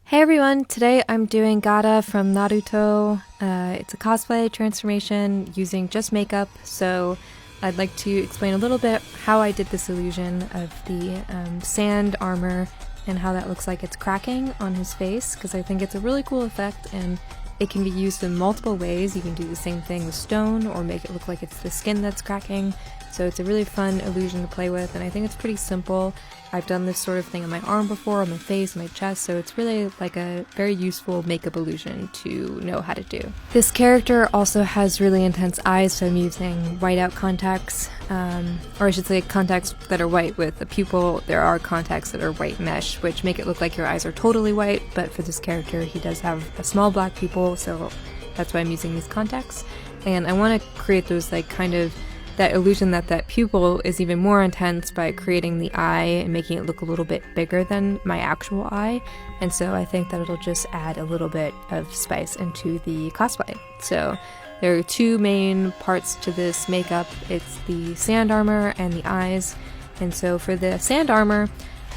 Hey everyone, today I'm doing Gaara from Naruto. It's a cosplay transformation using just makeup, so I'd like to explain a little bit how I did this illusion of the sand armor and how that looks like it's cracking on his face, because I think it's a really cool effect and it can be used in multiple ways. You can do the same thing with stone or make it look like it's the skin that's cracking. So it's a really fun illusion to play with, and I think it's pretty simple. I've done this sort of thing on my arm before, on my face, my chest, so it's really like a very useful makeup illusion to know how to do. This character also has really intense eyes, so I'm using whiteout contacts, or I should say contacts that are white with a pupil. There are contacts that are white mesh, which make it look like your eyes are totally white, but for this character he does have a small black pupil, so that's why I'm using these contacts. And I want to create those like kind of that illusion that pupil is even more intense by creating the eye and making it look a little bit bigger than my actual eye. And so I think that it'll just add a little bit of spice into the cosplay. So there are two main parts to this makeup. It's the sand armor and the eyes. And so for the sand armor,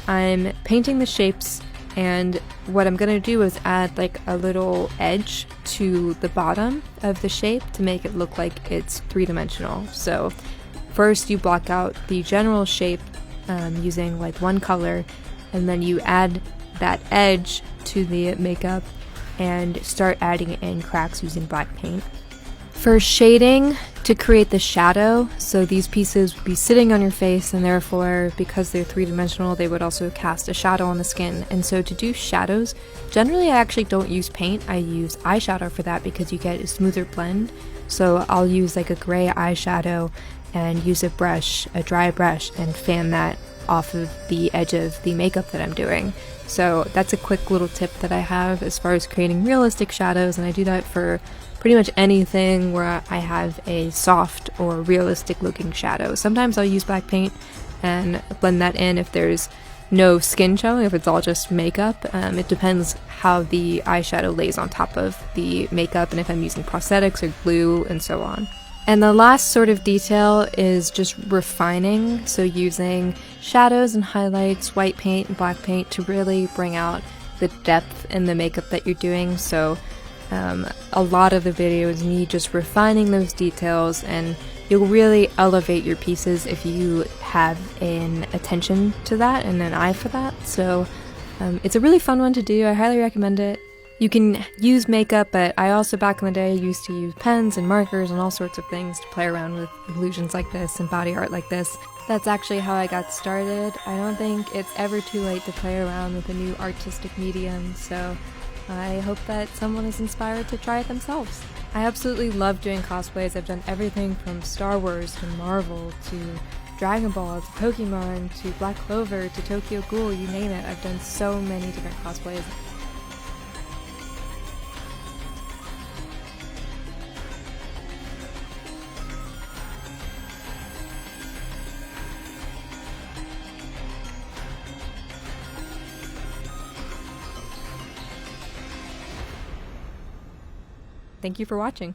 I'm painting the shapes, and what I'm going to do is add like a little edge to the bottom of the shape to make it look like it's three-dimensional. So first you block out the general shape using like one color, and then you add that edge to the makeup and start adding in cracks using black paint. For shading, to create the shadow, so these pieces would be sitting on your face, and therefore, because they're three-dimensional, they would also cast a shadow on the skin. And so to do shadows, generally I actually don't use paint, I use eyeshadow for that because you get a smoother blend. So I'll use like a gray eyeshadow and use a brush, a dry brush, and fan that off of the edge of the makeup that I'm doing. So that's a quick little tip that I have as far as creating realistic shadows, and I do that for pretty much anything where I have a soft or realistic looking shadow. Sometimes I'll use black paint and blend that in if there's no skin showing, if it's all just makeup. It depends how the eyeshadow lays on top of the makeup and if I'm using prosthetics or glue and so on. And the last sort of detail is just refining, so using shadows and highlights, white paint and black paint to really bring out the depth in the makeup that you're doing. So a lot of the video is me just refining those details, and you'll really elevate your pieces if you have an attention to that and an eye for that. So it's a really fun one to do. I highly recommend it. You can use makeup, but I also back in the day used to use pens and markers and all sorts of things to play around with illusions like this and body art like this. That's actually how I got started. I don't think it's ever too late to play around with a new artistic medium, so I hope that someone is inspired to try it themselves. I absolutely love doing cosplays. I've done everything from Star Wars to Marvel to Dragon Ball to Pokemon to Black Clover to Tokyo Ghoul, you name it. I've done so many different cosplays. Thank you for watching.